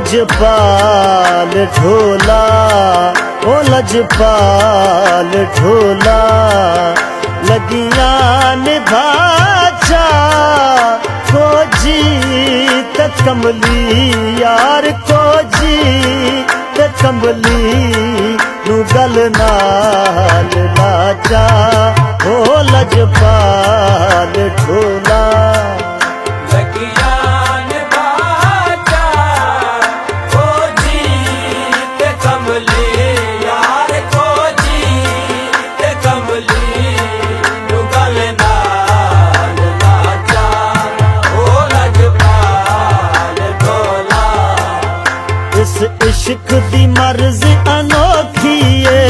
लजपाल ढोला, ओ लजपाल ढोला, लगियां निभाचा को जीत कमली यार को जीत कमली नू गल नाल लाचा, ओ लजपाल ढोला। इस इश्क दी मर्ज़ अनोखी है,